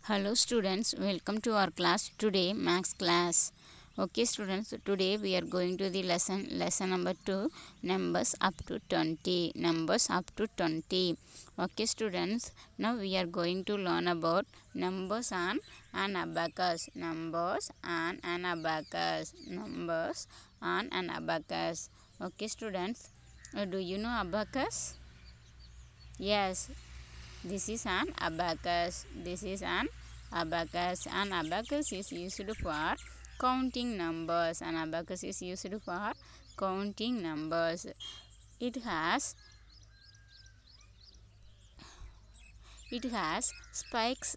Hello students, welcome to our class today, maths class. Okay students, today we are going to the lesson number 2, numbers up to 20. Numbers up to 20. Okay students, now we are going to learn about numbers on an abacus. Numbers on an abacus. Numbers on an abacus. Okay students, do you know abacus? Yes, this is an abacus. This is an abacus. An abacus is used for counting numbers. An abacus is used for counting numbers. It has spikes.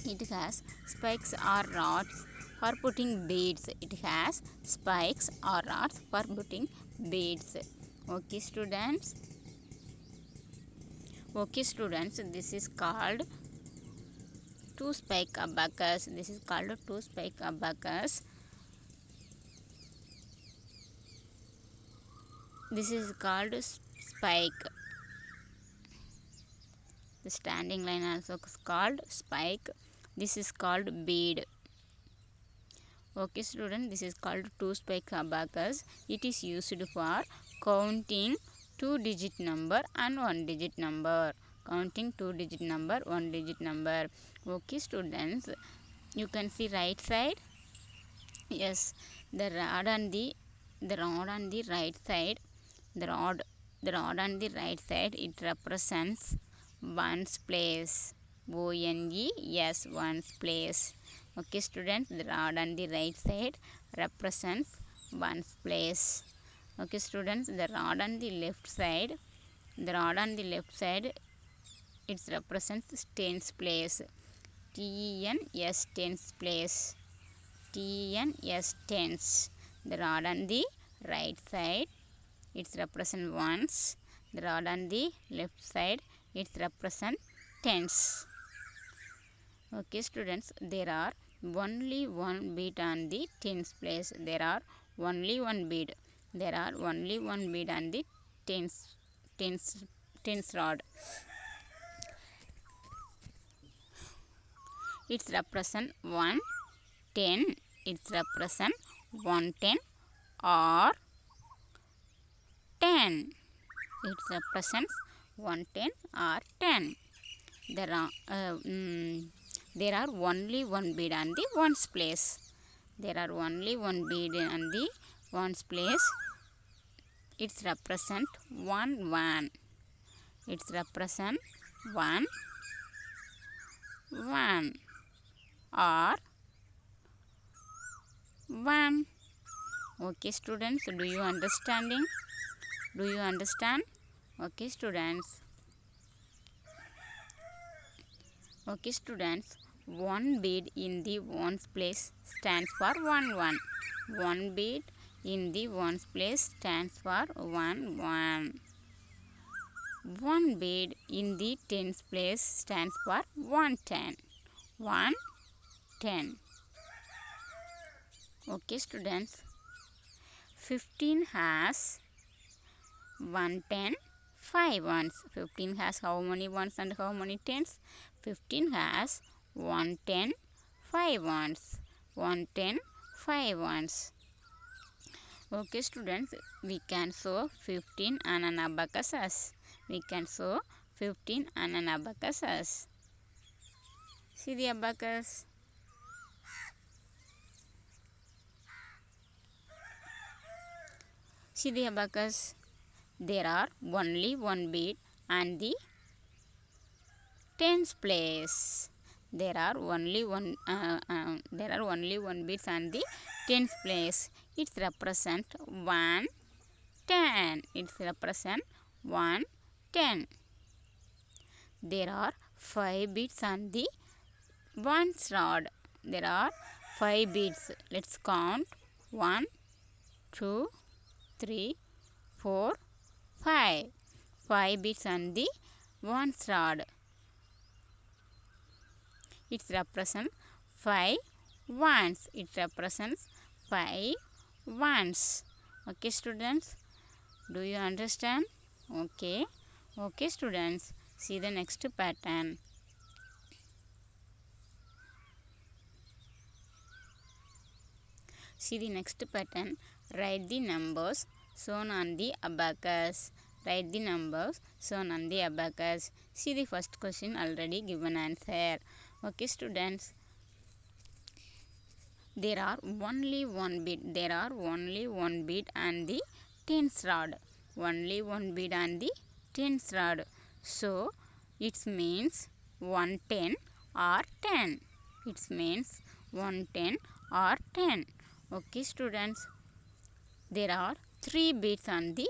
It has spikes or rods for putting beads. It has spikes or rods for putting beads. Okay, students. Okay, students. This is called two spike abacus. This is called a two spike abacus. This is called spike. The standing line also is called spike. This is called bead. Okay student, this is called two spike abacus. It is used for counting 2-digit number and 1-digit number. Counting 2-digit number, 1-digit number. Okay students, you can see right side. Yes, the rod on the right side, the rod on the right side, it represents ones place. ONES, ones place. Okay students, the rod on the right side represents ones place. Okay students, the rod on the left side, it represents tens place. TENS, tens place. TENS, tens. The rod on the right side, it represents ones. The rod on the left side, it represents tens. Okay students, there are only one bead on the tens place. There are only one bead. There are only one bead on the tens rod. It represents 110. It represents 110 or 10. It represents 110 or 10. There are only one bead on the ones place. There are only one bead on the ones place. It represents 1. It represents 1 or 1. Okay students, do you understanding? Do you understand? Okay students. Okay students, one bead in the ones place stands for 1. One bead in the ones place stands for 1. One bead in the tens place stands for 110. 110. Okay students, 15 has 110, 5 ones. 15 has how many ones and how many tens? 15 has 110, 5 ones. 110, 5 ones. Okay students, we can show 15 on an abacus. We can show 15 on an abacus. See the abacus. See the abacus. There are only one bead and the tens place. There are only one bead and the tens place. It represents 110. It represents 110. There are 5 beads on the ones rod. There are 5 beads. Let's count. 1, 2, 3, 4, 5. 5 beads on the ones rod. It represents 5 ones. It represents 5 ones. Okay students, do you understand? Okay students, see the next pattern. See the next pattern. Write the numbers shown on the abacus. Write the numbers shown on the abacus. See the first question, already given answer. Okay, students. There are only one bead. There are only one bead on the tens rod. Only one bead on the tens rod. So, it means 110 or 10. It means 110 or 10. Okay, students. There are 3 beads on the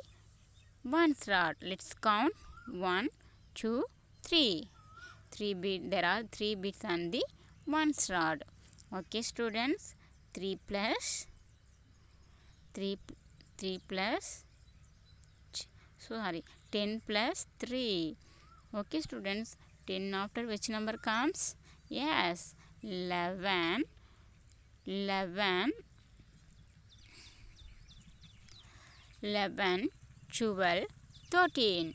ones rod. Let's count 1, 2, 3. There are 3 beads on the ones rod. Okay, students. 3 plus 10 plus 3. Okay, students. 10 after which number comes? Yes, 11, 12, 13.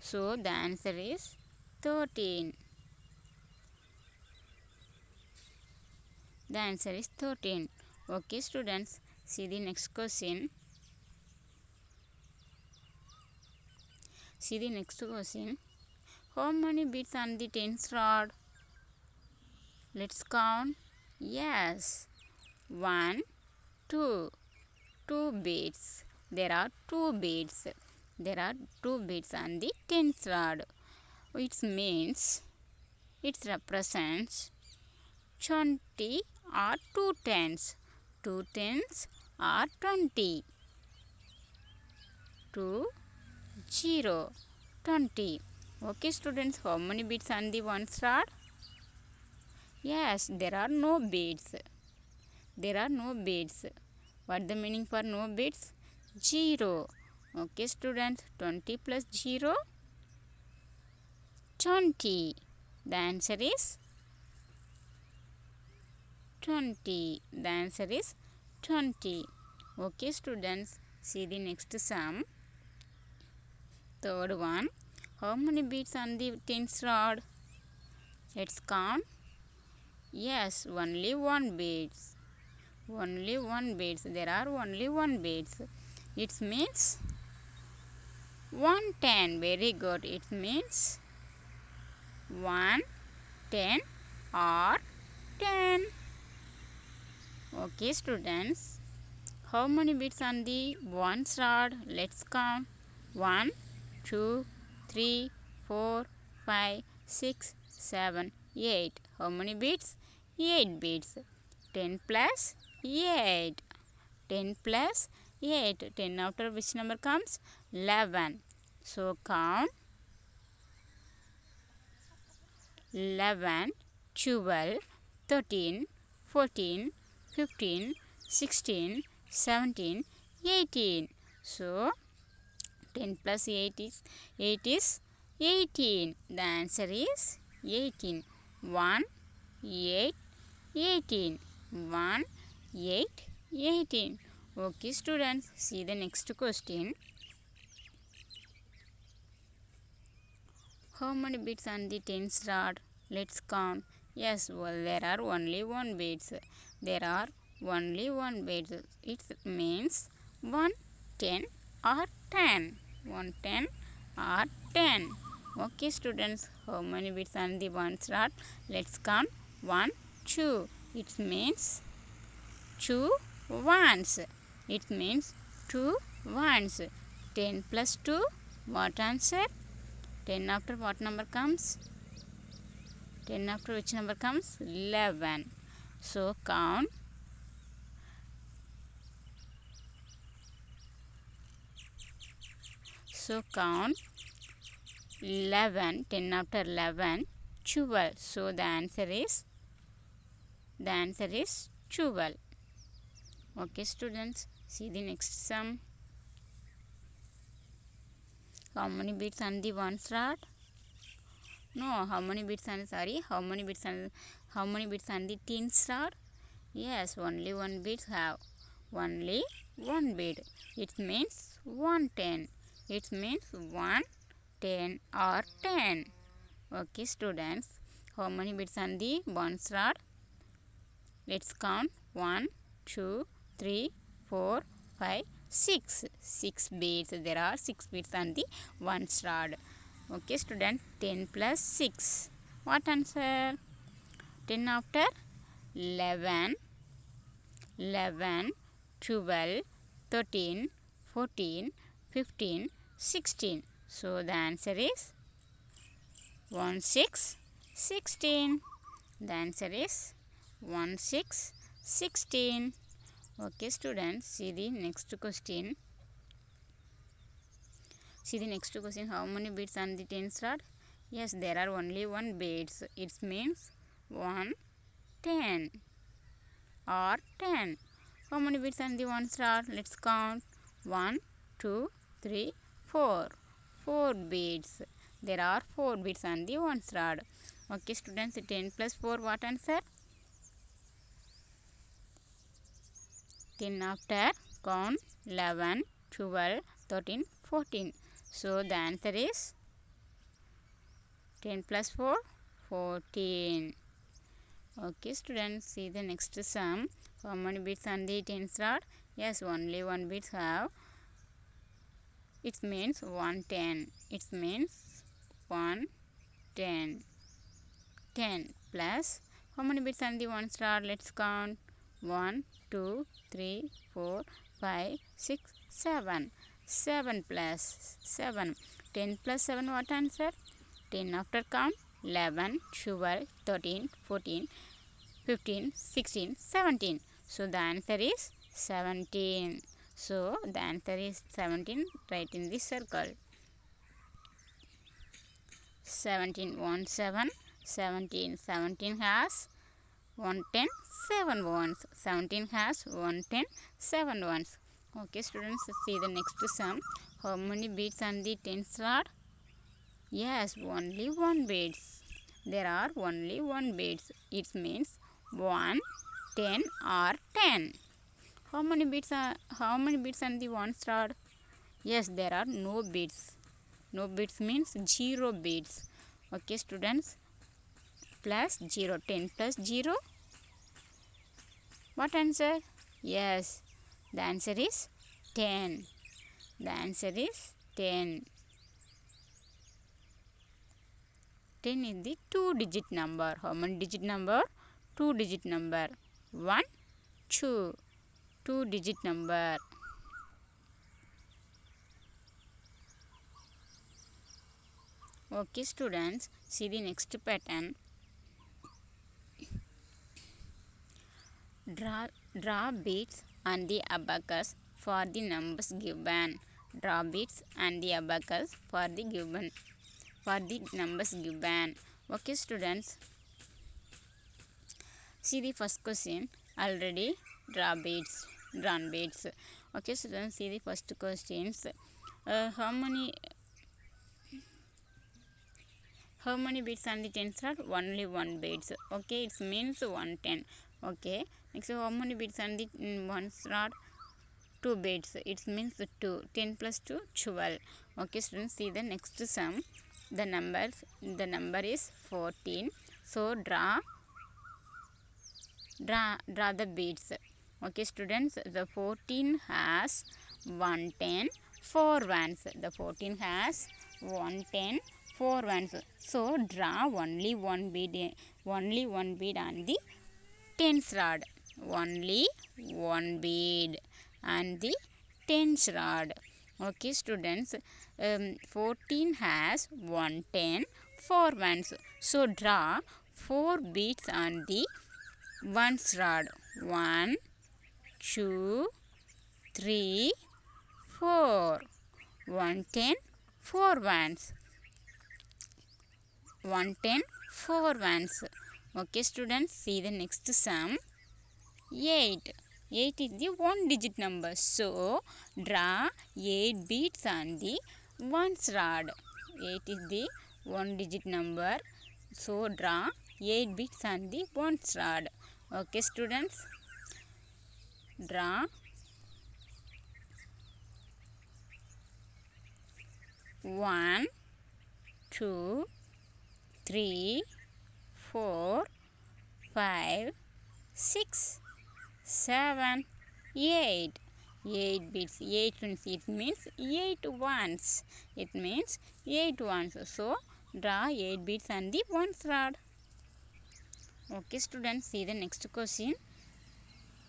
So, the answer is 13. The answer is 13. Okay, students. See the next question. See the next question. How many beads on the tens rod? Let's count. Yes. 1, 2. 2 beads. There are 2 beads. There are 2 beads on the tens rod. It means it represents 20 or 2 tens. 2 tens or 20. 2, 0, 20. Okay, students, how many beads on the ones rod? Yes, there are no beads. There are no beads. What the meaning for no beads? 0. Okay, students, 20 plus 0, 20. The answer is 20. The answer is 20. Okay, students, see the next sum. Third one. How many beads on the tens rod? Let's count. Yes, only 1 beads. Only 1 beads. There are only 1 beads. It means 110. Very good. It means 110 or 10. Okay, students. How many beads on the ones rod? Let's count. 1, 2, 3, 4, 5, 6, 7, 8. How many beads? 8 beads. 10 plus 8. 10 plus 8. 10 after which number comes? 11. So count. 11, 12, 13, 14, 15, 16, 17, 18. So 10 plus 8 is 18. The answer is 18. 1, 8, 18. 1, 8, 18. Okay, students, see the next question. How many beads on the tens rod? Let's count. Yes, well, there are only 1 beads. There are only 1 beads. It means 110 or 10. 110 or 10. Okay, students, how many beads on the ones rod? Let's count. 1, 2. It means 2 ones. It means 2 ones. 10 plus 2. What answer? 10 after what number comes? 10 after which number comes? 11. So count. So count 11. 10 after 11, 12. So the answer is 12. Okay, students, see the next sum. How many beads on the ones rod? No, how many beads on the tens rod? Yes, only 1 bead have. Only 1 bead. It means 110. It means 110 or 10. Okay, students, how many beads on the ones rod? Let's count. 1, 2, 3, 4, 5, 6. 6 beads. There are 6 beads on the one rod. Okay, student. 10 plus 6. What answer? 10 after 11, 11, 12, 13, 14, 15, 16. So the answer is 1, 6, 16. The answer is 1, 6, 16. Okay, students, see the next question. See the next question. How many beads on the tens rod? Yes, there are only 1 beads. It means 1, 10 or 10. How many beads on the ones rod? Let's count. 1, 2, 3, 4. 4 beads. There are 4 beads on the ones rod. Okay, students, 10 plus 4, what answer? 10 after count 11, 12, 13, 14. So the answer is 10 plus 4, 14. Okay, students, see the next sum. How many beads on the tens rod? Yes, only 1 bead have. It means 110. It means 110. 10 plus. How many beads on the ones rod? Let's count. 1, 2, 3, 4, 5, 6, 7. 7 plus 7. 10 plus 7, what answer? 10 after count 11, 12, 13, 14, 15, 16, 17. So the answer is 17. So the answer is 17. Write in the circle. 17, 1, 7. 17. 17 has 110, 7 ones. 17 has 110, 7 ones. Okay, students, see the next sum. How many beads on the tens rod? Yes, only 1 beads. There are only 1 beads. It means 1, 10 or 10. How many beads on the one rod? Yes, there are no beads. No beads means 0 beads. Okay, students, plus 0. 10 plus 0. What answer? Yes, the answer is 10. The answer is 10. 10 is the 2-digit number. How many digit number? 2-digit number. 1, 2. 2-digit number. Okay, students, see the next pattern. Draw beads on the abacus for the numbers given. Draw beads on the abacus for the numbers given. Okay, students, see the first question. Already drawn beads. Okay, students, see the first questions. How many beads on the tens rod? Only 1 beads. Okay, it means 110. Okay, next, how many beads on the ones rod? 2 beads. It means 2. 10 plus 2, 12. Okay, students, see the next sum. The number is 14. So draw the beads. Okay, students, the 14 has 110, 4 ones. The 14 has 110, 4 ones. So draw only one bead on the tens rod. Only one bead on the tens rod. Okay, students, 14 has 110, 4 ones. So draw 4 beads on the ones rod. 1, 2, 3, 4. 110, 4 ones. 110, 4 ones. Okay, students, see the next sum. 8. 8 is the 1-digit number. So draw 8 beads on the ones rod. 8 is the 1-digit number. So draw 8 beads on the ones rod. Okay, students, draw 1, 2, 3, 4, 5, 6, 7, 8. 8 beads. 8 means it means 8 ones. It means 8 ones. So draw 8 beads on the ones rod. Okay students, see the next question.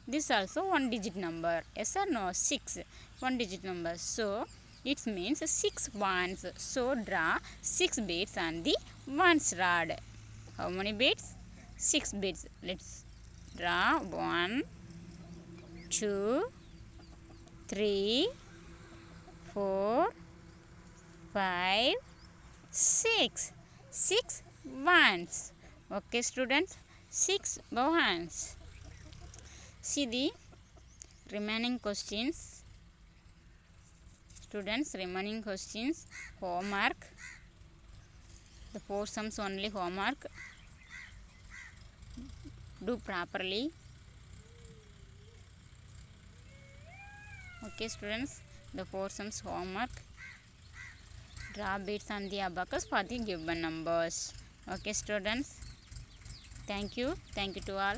This also one digit number. Yes or no? 6. One digit number. So it means 6 ones. So draw 6 beads on the ones rod. How many beads? 6 beads. Let's draw 1, 2, 3, 4, 5, 6. 6 ones. Okay students, 6 ones. See the remaining questions. Students, remaining questions, homework. The 4 sums only homework. Do properly. Okay students, the 4 sums homework. Draw beads on the abacus for the given numbers. Okay students, thank you to all.